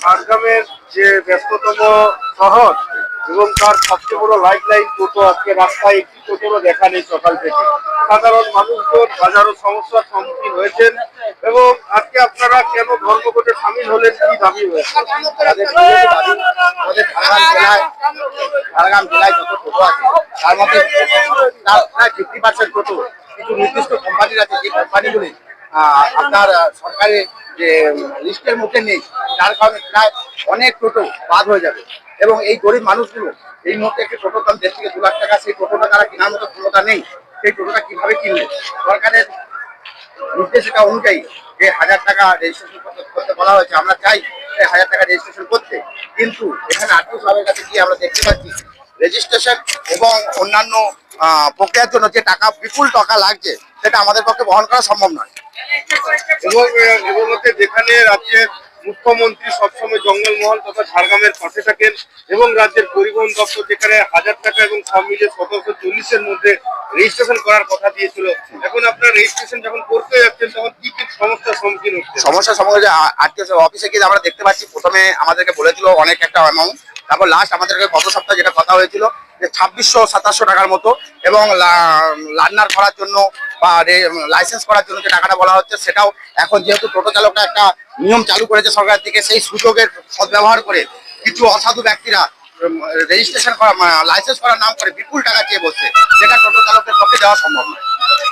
ঝাড়গ্রামের যে ব্যস্ততম শহর এবং তার সবচেয়ে বড় লাইফ লাইন টোটো, আজকে রাস্তায় একটি টোটোরও দেখা নেই সকাল থেকে। সাধারণ মানুষজন হাজারো সমস্যার সম্মুখীন হয়েছেন। এবং আজকে আপনারা কেন ধর্মঘটে সামিল হলেন, কি দাবি হয়েছে? আমাদের ঝাড়গ্রাম জেলায় যত টোটো আছে তার মধ্যে প্রায় 50% টোটো কিছু নির্দিষ্ট কোম্পানি আছে, যে কোম্পানিগুলি আপনার সরকারের যে লিস্টের মধ্যে নেই, যার কারণে প্রায় অনেক টোটো বাদ হয়ে যাবে। এবং এই গরিব মানুষগুলো এই মুহূর্তে একটি টোটোর দাম 1.5 থেকে 2 লাখ টাকা, সেই টোটোটা তারা কেনার মতো ক্ষমতা নেই। সেই টোটোটা কিভাবে কিনবে? সরকারের নির্দেশিকা অনুযায়ী যে 1000 টাকা রেজিস্ট্রেশন করতে বলা হয়েছে, আমরা চাই 1000 টাকা রেজিস্ট্রেশন করতে, কিন্তু এখানে আর্থিক সাহেবের কাছে গিয়ে আমরা দেখতে পাচ্ছি রেজিস্ট্রেশন এবং অন্যান্য প্রক্রিয়ার জন্য যে টাকা, বিপুল টাকা লাগছে, সেটা আমাদের পক্ষে বহন করা সম্ভব নয়। এবং যেখানে রাজ্যের মুখ্যমন্ত্রী সবসময় জঙ্গলমহল তথা ঝাড়গ্রামের পাশে থাকেন এবং রাজ্যের পরিবহন দপ্তর যেখানে 1000 টাকা এবং সব মিলিয়ে 1740-এর মধ্যে রেজিস্ট্রেশন করার কথা দিয়েছিল, এখন আপনার রেজিস্ট্রেশন যখন করতে যাচ্ছেন তখন কি কি সমস্যার সম্মুখীন হচ্ছে? সমস্যার সম্মুখীন আর্থিক অফিসে গিয়ে আমরা দেখতে পাচ্ছি, প্রথমে আমাদেরকে বলেছিল অনেক একটা অ্যামাউন্ট, তারপর লাস্ট আমাদেরকে গত সপ্তাহে যেটা কথা হয়েছিল যে 2600-2700 টাকার মতো, এবং লার্নার করার জন্য বা লাইসেন্স করার জন্য যে টাকাটা বলা হচ্ছে, সেটাও এখন যেহেতু টোটো চালকরা একটা নিয়ম চালু করেছে সরকার থেকে, সেই সুযোগের সদ্ব্যবহার করে কিছু অসাধু ব্যক্তিরা রেজিস্ট্রেশন করা, লাইসেন্স করার নাম করে বিপুল টাকা চেয়ে বসছে, যেটা টোটো চালকদের পক্ষে দেওয়া সম্ভব নয়।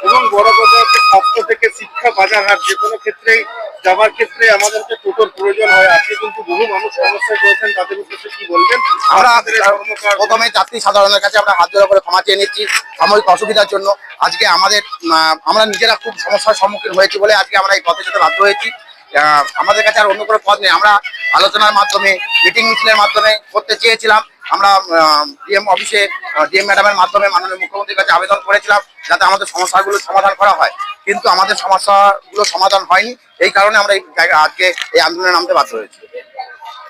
এবং বড় কথা হচ্ছে স্বাস্থ্য থেকে শিক্ষা, বাজার হাট, যে কোনো ক্ষেত্রেই যাবার ক্ষেত্রে আমাদেরকে টোটোর প্রয়োজন হয়। আজকে কিন্তু বহু মানুষ সমস্যায় পড়েছেন, তাদের উদ্দেশ্যে কি বলবেন? আমরা প্রথমে যাত্রী সাধারণের কাছে আমরা হাত জোড়া করে ক্ষমা চেয়ে নিচ্ছি সাময়িক অসুবিধার জন্য। আজকে আমরা নিজেরা খুব সমস্যার সম্মুখীন হয়েছি বলে আজকে আমরা এই পথে যেতে বাধ্য হয়েছি। আমাদের কাছে আর অন্য কোনো পথ নেই। আমরা আলোচনার মাধ্যমে, মিটিং মিছিলের মাধ্যমে করতে চেয়েছিলাম। আমরা ডিএম অফিসে ডিএম ম্যাডামের মাধ্যমে মাননীয় মুখ্যমন্ত্রীর কাছে আবেদন করেছিলাম যাতে আমাদের সমস্যাগুলো সমাধান করা হয়, কিন্তু আমাদের সমস্যাগুলো সমাধান হয়নি। এই কারণে আমরা এই আজকে এই আন্দোলনে নামতে বাধ্য হয়েছি।